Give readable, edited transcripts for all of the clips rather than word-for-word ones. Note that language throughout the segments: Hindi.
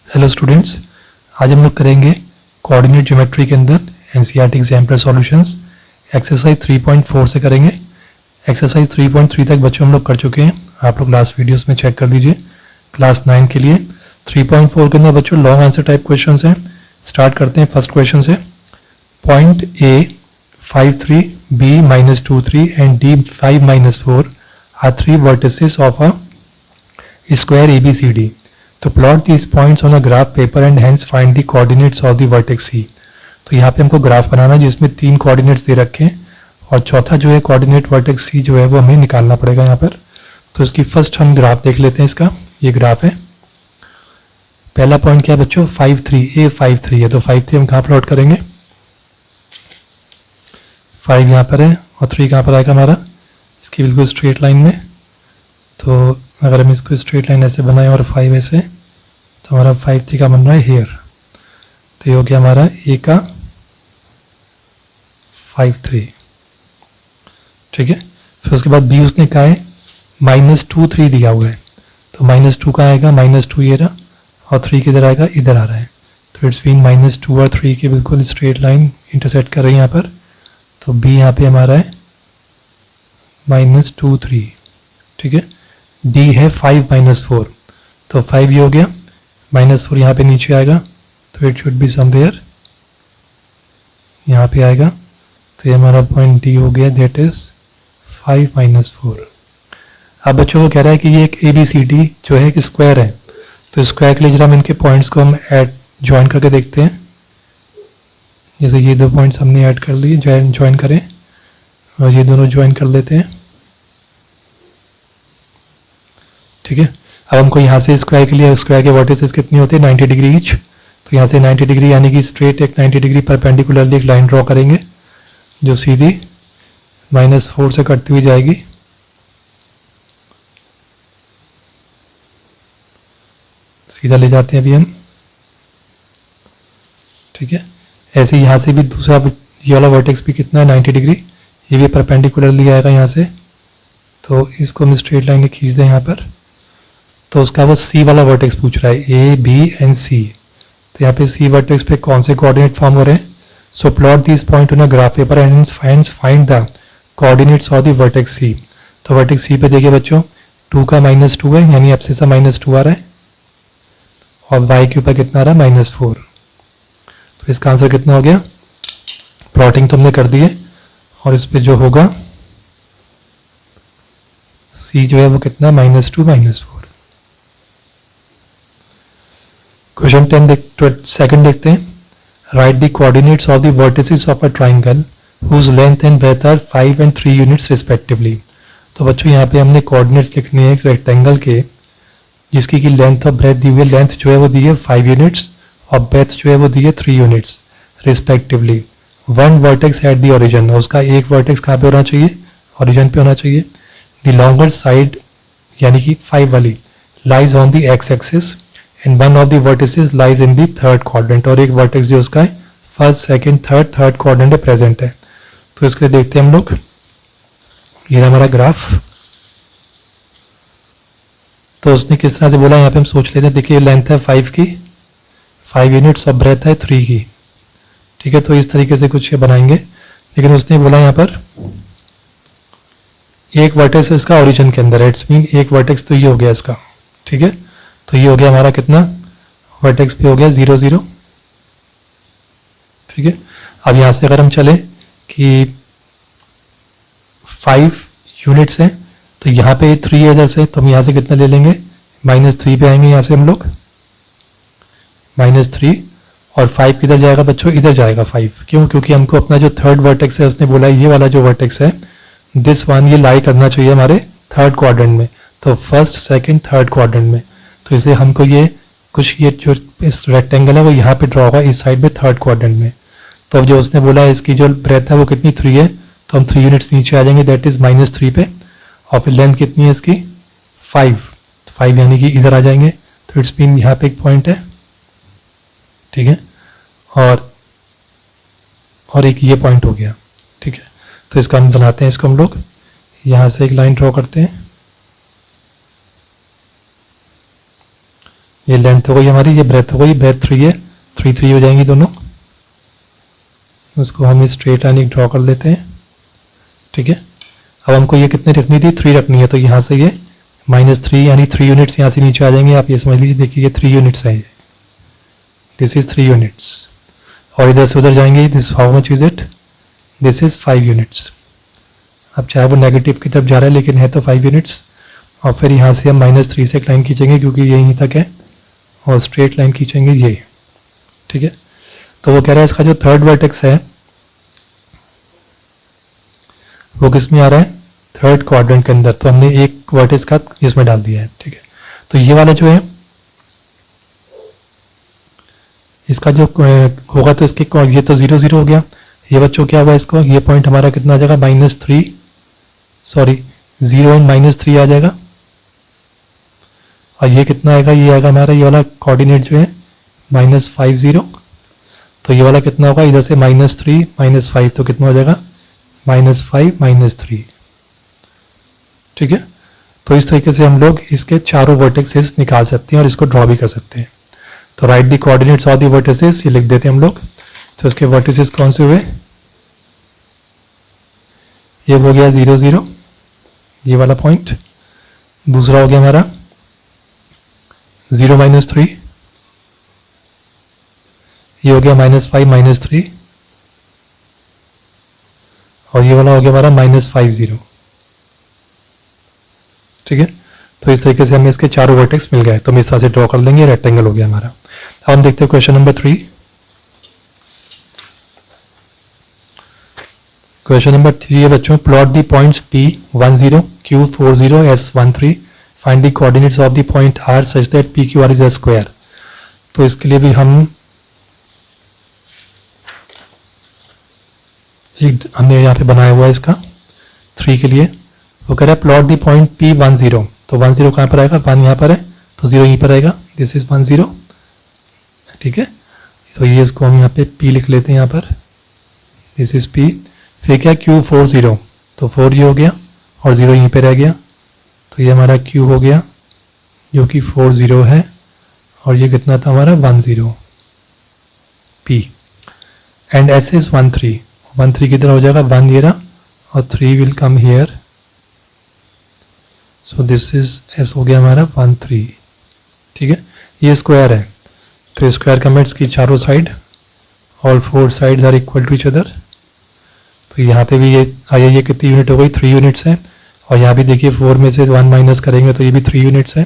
हेलो स्टूडेंट्स, आज हम लोग करेंगे कोऑर्डिनेट ज्योमेट्री के अंदर एनसीईआरटी एग्जाम्पल सॉल्यूशंस एक्सरसाइज 3.4 से करेंगे। एक्सरसाइज 3.3 तक बच्चों हम लोग कर चुके हैं, आप लोग लास्ट वीडियोस में चेक कर दीजिए। क्लास 9 के लिए 3.4 के अंदर बच्चों लॉन्ग आंसर टाइप क्वेश्चन हैं। स्टार्ट करते हैं फर्स्ट क्वेश्चन से। Point A 5,3, B -2,3 and D 5-4 are 3 vertices of a square ABCD. तो plot these points on a graph paper and hence find the coordinates of the vertex C. तो यहाँ पे हमको ग्राफ बनाना है जिसमें 3 कोऑर्डिनेट्स दे रखे हैं और चौथा जो है कोऑर्डिनेट वर्टेक्स C जो है वो हमें निकालना पड़ेगा यहाँ पर। तो इसकी फर्स्ट हम ग्राफ देख लेते हैं। इसका ये ग्राफ है। पहला पॉइंट क्या है बच्चों? 5,3, A 5,3 है। तो 5,3 हम कहाँ प्लॉट करेंगे? 5 यहाँ पर है और 3 कहाँ पर आएगा हमारा? इसकी बिल्कुल स्ट्रेट लाइन में। तो अगर हम इसको स्ट्रेट लाइन ऐसे बनाएं और 5 ऐसे, तो हमारा 5,3 का बन रहा है हेयर। तो ये हो गया हमारा ए का 5,3, ठीक है। फिर उसके बाद बी उसने कहा है -2,3 दिया हुआ है। तो -2 का आएगा, -2 ये रहा और 3 किधर आएगा? इधर आ रहा है। तो इट्स मीन -2 और 3 की बिल्कुल स्ट्रेट लाइन इंटरसेक्ट कर रही है यहाँ पर। तो बी यहाँ पे हमारा है -2,3, ठीक है। डी है 5-4, तो 5 ये हो गया, -4 यहाँ पे नीचे आएगा, तो इट शुड बी समवेयर यहाँ पे आएगा। तो ये हमारा पॉइंट डी हो गया, दैट इज 5-4। अब बच्चों को कह रहा है कि ये एक ABCD जो है एक स्क्वायर है। तो स्क्वायर के लिए जरा हम इनके पॉइंट्स को हम ऐड ज्वाइन करके देखते हैं। जैसे ये 2 पॉइंट्स हमने ऐड कर लिए, ज्वाइन करें और ये दोनों ज्वाइन कर लेते हैं, ठीक है। अब हमको यहाँ से स्क्वायर के लिए स्क्वायर के वर्टिसेस कितनी होती है? 90 डिग्री ईच। तो यहाँ से 90 डिग्री यानी कि स्ट्रेट एक 90 डिग्री परपेंडिकुलरली एक लाइन ड्रॉ करेंगे जो सीधी -4 से कटती हुई जाएगी। सीधा ले जाते हैं अभी हम, ठीक है। ऐसे यहाँ से भी दूसरा ये वाला वर्टेक्स भी कितना है? 90 डिग्री। ये भी परपेंडिकुलरली आएगा यहाँ से। तो इसको हम स्ट्रेट लाइन खींच दें यहाँ पर। तो उसका वो C वाला वर्टेक्स पूछ रहा है, A, B एंड C। तो यहाँ पे C वर्टेक्स पे कौन से कोऑर्डिनेट फॉर्म हो रहे हैं? So plot this point on a graph paper and find the coordinates of the vertex C. तो वर्टेक्स C पे देखिए बच्चों, 2 का -2 है यानी एब्सिस -2 आ रहा है और y के ऊपर कितना आ रहा है? -4। तो इसका आंसर कितना हो गया? प्लॉटिंग तो हमने कर दी है और इस पे जो होगा C जो है वो कितना? -2, -4। क्वेश्चन 10 सेकंड देखते हैं। Write the coordinates of the vertices of a triangle whose length and breadth are 5 and 3 units respectively. तो बच्चों यहाँ पे हमने कोऑर्डिनेट्स लिखने हैं एक रेक्टेंगल के जिसकी की लेंथ और ब्रेथ दी हुई है। लेंथ जो है वो दी है 5 यूनिट्स और ब्रेथ जो है वो दी है 3 units respectively. One vertex at the origin, उसका एक वर्टेक्स कहाँ पे होना चाहिए? ओरिजिन पे होना चाहिए। द लॉन्गर साइड यानी कि 5 वाली lies on the x axis and one of the vertices lies in the third quadrant. और एक वर्टेक्स जो उसका है फर्स्ट, सेकंड, थर्ड क्वाड्रेंट में प्रेजेंट है। तो इसके लिए देखते हैं हम लोग, ये हमारा ग्राफ। तो उसने किस तरह से बोला यहाँ पे हम सोच लेते हैं। देखिए लेंथ है 5 की, 5 यूनिट्स और ब्रेथ है 3 की, ठीक है। तो इस तरीके से कुछ बनाएंगे। लेकिन उसने बोला यहाँ पर एक वर्टेक्स इसका ओरिजिन के अंदर है, इट्स मीन एक वर्टेक्स तो ये हो गया इसका, ठीक है। तो ये हो गया हमारा कितना? वर्टेक्स पे हो गया 0, 0, ठीक है। अब यहाँ से अगर हम चले कि 5 यूनिट्स हैं तो यहाँ पे 3 है इधर से, तो हम यहाँ से कितना ले लेंगे? -3 पे आएंगे यहाँ से हम लोग, -3 और 5 किधर जाएगा बच्चों? इधर जाएगा 5। क्यों? क्योंकि हमको अपना जो थर्ड वर्टेक्स है उसने बोला ये वाला जो वर्टेक्स है दिस वन ये लाई करना चाहिए हमारे थर्ड क्वाड्रेंट में। तो फर्स्ट, सेकंड, थर्ड क्वाड्रेंट में। तो इसे हमको ये कुछ ये जो इस रेक्टेंगल है वो यहाँ पे ड्रॉ होगा इस साइड में थर्ड क्वाड्रेंट में। तो अब जो उसने बोला है इसकी जो ब्रेथ है वो कितनी? 3 है। तो हम 3 यूनिट्स नीचे आ जाएंगे, दैट इज -3 पे। और फिर लेंथ कितनी है इसकी? 5 यानी कि इधर आ जाएंगे। तो इट्स मीन यहाँ पे एक पॉइंट है, ठीक है। और एक ये पॉइंट हो गया, ठीक है। तो इसका हम बनाते हैं, इसको हम लोग यहाँ से एक लाइन ड्रॉ करते हैं ये लेंथ हो गई हमारी, ये ब्रेथ हो गई, ब्रेथ 3 है, 3 3 हो जाएंगी दोनों। उसको हम स्ट्रेट लाइन ड्रॉ कर लेते हैं, ठीक है। अब हमको ये कितनी रखनी थी, 3 रखनी है, तो यहाँ से ये -3 यानी 3 यूनिट्स यहाँ से नीचे आ जाएंगे। आप ये समझ लीजिए, देखिए ये 3 यूनिट्स है, दिस इज 3 यूनिट्स। और इधर से उधर जाएंगे, this how much is it, this is 5 units. अब चाहे वो नेगेटिव की तरफ जा रहा है लेकिन है तो 5 यूनिट्स। और फिर यहाँ से हम -3 से एक लाइन खींचेंगे क्योंकि ये यहीं तक है, और स्ट्रेट लाइन खींचेंगे ये, ठीक है। तो वो कह रहा है इसका जो थर्ड वर्टेक्स है वो किस में आ रहा है, थर्ड क्वाड्रेंट के अंदर। तो हमने एक वर्टेक्स का इसमें डाल दिया है, ठीक है। तो ये वाला जो है इसका जो होगा तो इसके ये तो 0 0 हो गया। ये बच्चों क्या हुआ, इसको ये पॉइंट हमारा कितना आ जाएगा, -3 सॉरी 0 एंड -3 आ जाएगा। और ये कितना आएगा, ये आएगा हमारा ये वाला कोऑर्डिनेट जो है -5 0। तो ये वाला कितना होगा, इधर से -3 -5 तो कितना हो जाएगा, -5 -3, ठीक है। तो इस तरीके से हम लोग इसके चारों वर्टेक्सेस निकाल सकते हैं और इसको ड्रॉ भी कर सकते हैं। तो right the coordinates of the vertices, ये लिख देते हैं हम लोग। तो इसके वर्टिसेस कौन से हुए, एक हो गया 0 0 ये वाला पॉइंट, दूसरा हो गया हमारा 0 -3, ये हो गया -5 -3, और ये वाला हो गया हमारा -5 0, ठीक है। तो इस तरीके से हमें इसके चारों वर्टेक्स मिल गए, तो हम इस तरह से ड्रॉ कर लेंगे, रेक्टेंगल हो गया हमारा। अब हम देखते हैं क्वेश्चन नंबर 3। क्वेश्चन नंबर 3 है बच्चों, plot the points P10 Q40 S13, find the coordinates of the point R such that PQR is a square. तो इसके लिए भी हमने यहाँ पे बनाया हुआ है इसका 3 के लिए। वो कह रहा है प्लॉट द पॉइंट P10, तो 10 कहाँ पर आएगा, 1 यहाँ पर है तो 0 यहीं पर आएगा, दिस इज 10, ठीक है। तो ये इसको हम यहाँ पे P लिख लेते हैं यहाँ पर, दिस इज P। फिर क्या Q40, तो 4 ये हो गया और 0 यहीं पे रह गया, तो ये हमारा Q हो गया जो कि 40 है, और ये कितना था हमारा 10 P। एंड S इज 13 किधर हो जाएगा, 1 ये रहा और 3 will come here, so this is S हो गया हमारा 13, ठीक है। ये स्क्वायर है, तो स्क्वायर कमेंट्स की चारों side, all 4 sides are equal to each other. तो यहाँ पे भी ये आइए, ये कितनी यूनिट हो गई, 3 यूनिट्स है। और यहाँ भी देखिए 4 में से 1 माइनस करेंगे तो ये भी 3 यूनिट्स है।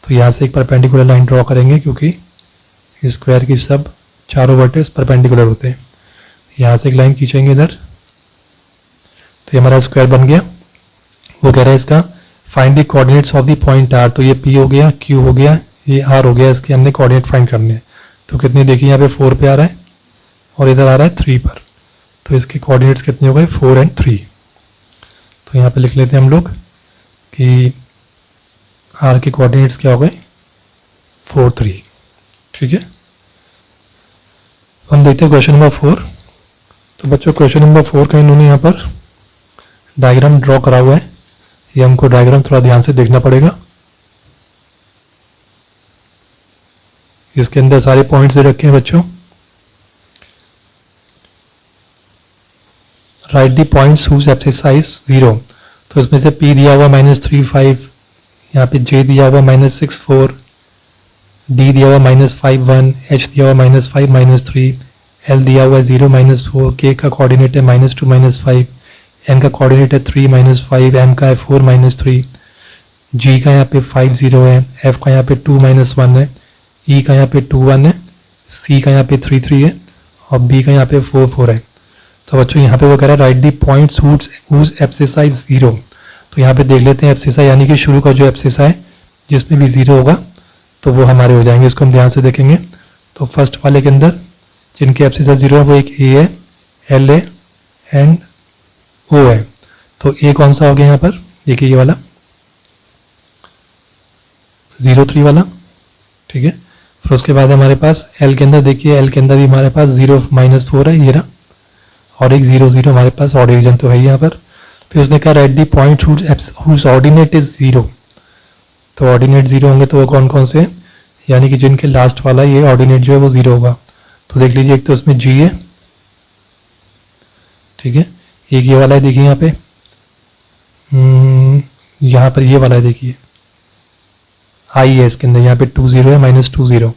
तो यहाँ से एक परपेंडिकुलर लाइन ड्रॉ करेंगे क्योंकि स्क्वायर की सब चारों वर्टेक्स परपेंडिकुलर होते हैं। यहाँ से एक लाइन खींचेंगे इधर, तो ये हमारा स्क्वायर बन गया। वो कह रहा है इसका find the coordinates of the point R, तो ये P हो गया, Q हो गया, ये R हो गया, इसके हमने कोऑर्डिनेट फाइंड करने हैं। तो कितने देखिए यहाँ पे 4 पे आ रहा है और इधर आ रहा है 3 पर, तो इसके कोऑर्डिनेट्स कितने हो गए, 4 और 3। तो यहाँ पे लिख लेते हैं हम लोग कि R के कोऑर्डिनेट्स क्या हो गए, 4 3, ठीक है। हम देखते हैं क्वेश्चन नंबर 4। तो बच्चों क्वेश्चन नंबर 4 का इन्होंने यहाँ पर डायग्राम ड्रॉ करा हुआ है, ये हमको डायग्राम थोड़ा ध्यान से देखना पड़ेगा। इसके अंदर सारे पॉइंट्स दे रखे हैं बच्चों। Write the points whose exercise 0, तो इसमें से P दिया हुआ -3 5, यहाँ पे J दिया हुआ -6 4, D दिया हुआ -5 1, H दिया हुआ -5 3, L दिया हुआ 0 -4, K का कोऑर्डिनेट है -2 5, N का कोऑर्डिनेट है 3 -5, M का है 4 3, G का यहाँ पे 5 0 है, F का यहाँ पे 2 1 है, E का यहाँ पे 2 1 है, C का यहाँ पे 3 3 है और B का यहाँ पे 4 4 है। तो बच्चों यहाँ पे वो कह रहा है राइट दी पॉइंट्स हुज एब्सिसाइज 0। तो यहाँ पे देख लेते हैं एब्सिसा यानी कि शुरू का जो एब्सिसा है जिसमें भी 0 होगा तो वो हमारे हो जाएंगे, इसको हम ध्यान से देखेंगे। तो फर्स्ट वाले के अंदर जिनके एब्सिसा 0 है वो एक A है, L है एंड O है। तो A कौन सा हो गया यहाँ पर, देखिए ये वाला 0 3 वाला, ठीक है। फिर उसके बाद हमारे पास L के अंदर देखिए, L के अंदर भी हमारे पास 0 -4 है ये रहा, और एक 0 0 हमारे पास ऑड डिवीजन तो है यहाँ पर। फिर उसने कहा write the point whose ordinate is 0, तो ऑर्डिनेट 0 होंगे तो वो कौन कौन से हैं, यानी कि जिनके लास्ट वाला ये ऑर्डिनेट जो है वो 0 होगा। तो देख लीजिए, एक तो उसमें जी है, ठीक है, एक ये वाला है देखिए यहाँ पे, यहाँ पर ये वाला है देखिए, आई है इसके अंदर, यहाँ पे 2 0 है, -2 0,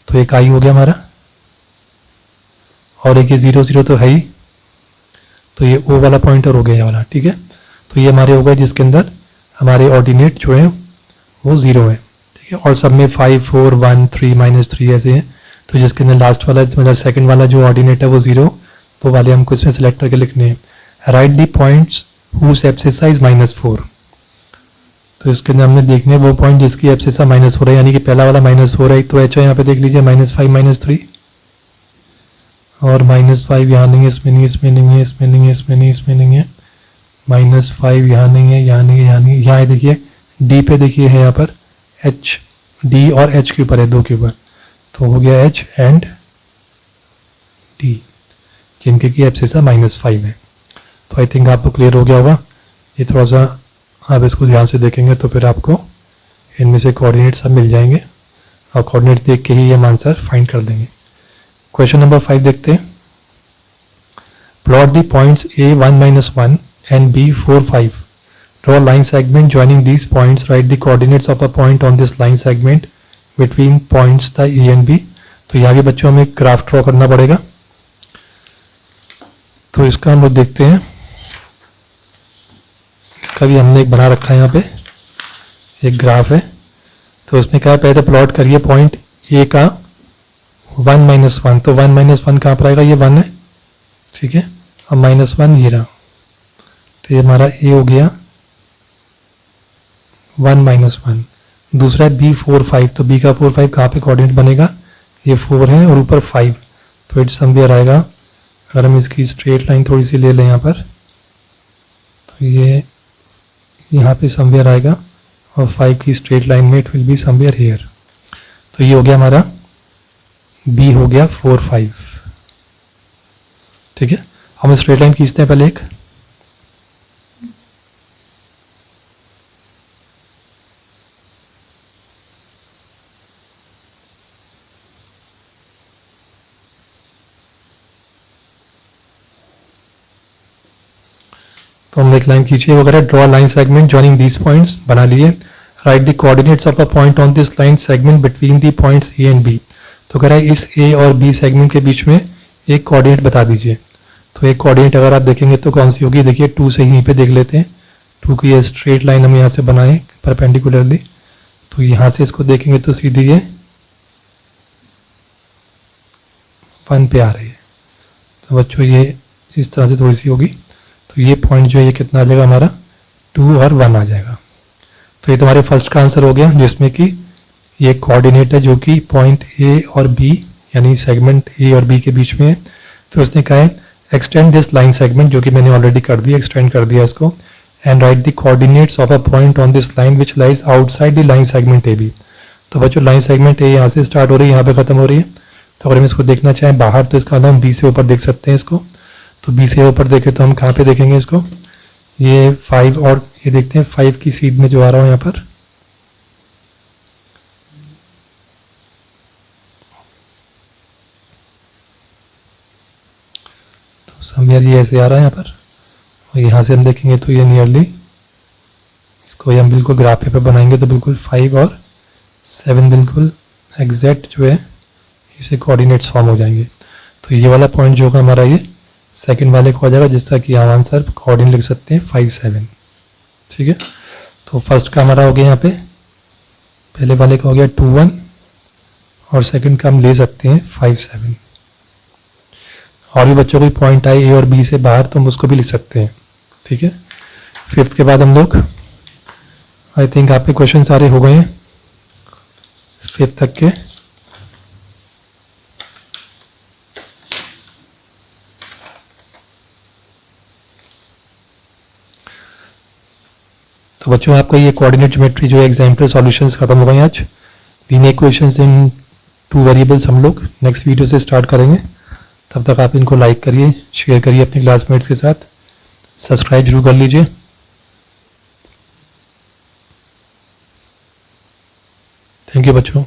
तो एक आई हो गया हमारा, और एक ये 0 0 तो है ही, तो ये ओ वाला पॉइंटर हो गया ये वाला, ठीक है। तो ये हमारे हो गए जिसके अंदर हमारे ऑर्डिनेट जो है वो 0 है, ठीक है, और सब में 5 4 1 3 -3 ऐसे हैं। तो जिसके अंदर लास्ट वाला मतलब सेकंड वाला जो ऑर्डिनेट है वो 0, वो वाले हमको इसमें सेलेक्ट करके लिखने हैं। Write the points whose abscissa is -4, तो इसके अंदर हमने देखने वो पॉइंट जिसकी एब्सिसा -4 है, यानी कि पहला वाला -4 है, तो एच है यहाँ पे देख लीजिए -5 -3, और -5 यहाँ नहीं है, इसमें नहीं है, इसमें नहीं है, इसमें नहीं है, इसमें नहीं है, इसमें नहीं है, -5 यहाँ नहीं है, यहाँ नहीं है, यहाँ नहीं है, यहाँ देखिए डी पे देखिए है यहाँ पर एच, डी और एच के ऊपर है, 2 के ऊपर, तो हो गया एच एंड डी, जिनके की एब्सिसा -5 है। तो आई थिंक आपको क्लियर हो गया होगा। ये थोड़ा सा आप इसको ध्यान से देखेंगे तो फिर आपको इनमें से कोऑर्डिनेट सब मिल जाएंगे, और कोऑर्डिनेट देख के ही हम आंसर फाइंड कर देंगे। क्वेश्चन नंबर 5 देखते हैं। Plot the points A1 - 1 and B4 5. Draw a line segment joining these points. Write the coordinates of a point on this line segment between points the A and B. तो यहाँ भी बच्चों हमें ग्राफ ड्रॉ करना पड़ेगा, तो इसका हम लोग देखते हैं। इसका भी हमने एक बना रखा है, यहाँ पे एक ग्राफ है। तो उसमें क्या है, पहले तो प्लॉट करिए पॉइंट ए का 1 - 1, तो 1 - 1 कहाँ पर आएगा, ये 1 है, ठीक है, अब -1 ये रहा, तो ये हमारा ए हो गया 1 - 1। दूसरा है B4 5, तो B का 4 5 कहाँ पे कोऑर्डिनेट बनेगा, ये 4 है और ऊपर 5, तो इट समवेयर आएगा। अगर हम इसकी स्ट्रेट लाइन थोड़ी सी ले लें यहाँ पर, तो ये यहाँ पे समवेयर आएगा, और 5 की स्ट्रेट लाइन में it will be somewhere here. तो ये हो गया हमारा B हो गया 4 5, ठीक है। हम स्ट्रेट लाइन खींचते हैं पहले एक, तो हम एक लाइन खींचिए वगैरह। Draw line segment joining these points, बना लिए। Write the coordinates of a point on this line segment between the points A and B. तो कह रहा है इस ए और बी सेगमेंट के बीच में एक कोऑर्डिनेट बता दीजिए। तो एक कोऑर्डिनेट अगर आप देखेंगे तो कौन सी होगी, देखिए 2 से यहीं पे देख लेते हैं। 2 की ये स्ट्रेट लाइन हम यहाँ से बनाए परपेंडिकुलरली, तो यहाँ से इसको देखेंगे तो सीधी ये 1 पे आ रही है। तो बच्चों ये इस तरह से थोड़ी सी होगी, तो ये पॉइंट जो है ये कितना आ जाएगा हमारा, 2 और 1 आ जाएगा। तो ये तुम्हारे फर्स्ट का आंसर हो गया, जिसमें कि ये कोऑर्डिनेट है जो कि पॉइंट ए और बी यानी सेगमेंट ए और बी के बीच में है। फिर उसने कहा है एक्सटेंड दिस लाइन सेगमेंट, जो कि मैंने ऑलरेडी कर दिया, एक्सटेंड कर दिया इसको, and write the coordinates of a point on this line which lies outside the line segment A B. तो बच्चों लाइन सेगमेंट ए यहाँ से स्टार्ट हो रही है, यहाँ पे खत्म हो रही है। तो अगर हम इसको देखना चाहें बाहर, तो इसका हम बी से ऊपर देख सकते हैं इसको। तो बी से ऊपर देखें तो हम कहाँ पे देखेंगे इसको, ये 5 और ये देखते हैं 5 की सीध में जो आ रहा हो यहाँ पर, तो समवेयर ये ऐसे आ रहा है यहाँ पर, और यहाँ से हम देखेंगे तो ये नियरली इसको हम बिल्कुल ग्राफ पेपर बनाएंगे तो बिल्कुल 5 और 7 बिल्कुल एग्जैक्ट जो है इसे कोऑर्डिनेट्स फॉर्म हो जाएंगे। तो ये वाला पॉइंट जो होगा हमारा ये सेकंड वाले को हो जाएगा, जिसका कि हम आंसर कोऑर्डिनेट लिख सकते हैं 5 7, ठीक है। तो फर्स्ट का हमारा हो गया यहाँ पे, पहले वाले का हो गया 2 1, और सेकंड का हम ले सकते हैं 5 7। और भी बच्चों को पॉइंट आए ए और बी से बाहर तो हम उसको भी लिख सकते हैं, ठीक है। फिफ्थ के बाद हम लोग आई थिंक आपके क्वेश्चन सारे हो गए हैं फिफ्थ तक के। तो बच्चों आपका ये कोऑर्डिनेट ज्योमेट्री जो है एग्जाम्पल सॉल्यूशंस खत्म हो गए आज। तीन इक्वेशंस इन 2 वेरिएबल्स हम लोग नेक्स्ट वीडियो से स्टार्ट करेंगे। तब तक आप इनको लाइक करिए, शेयर करिए अपने क्लासमेट्स के साथ, सब्सक्राइब जरूर कर लीजिए। थैंक यू बच्चों।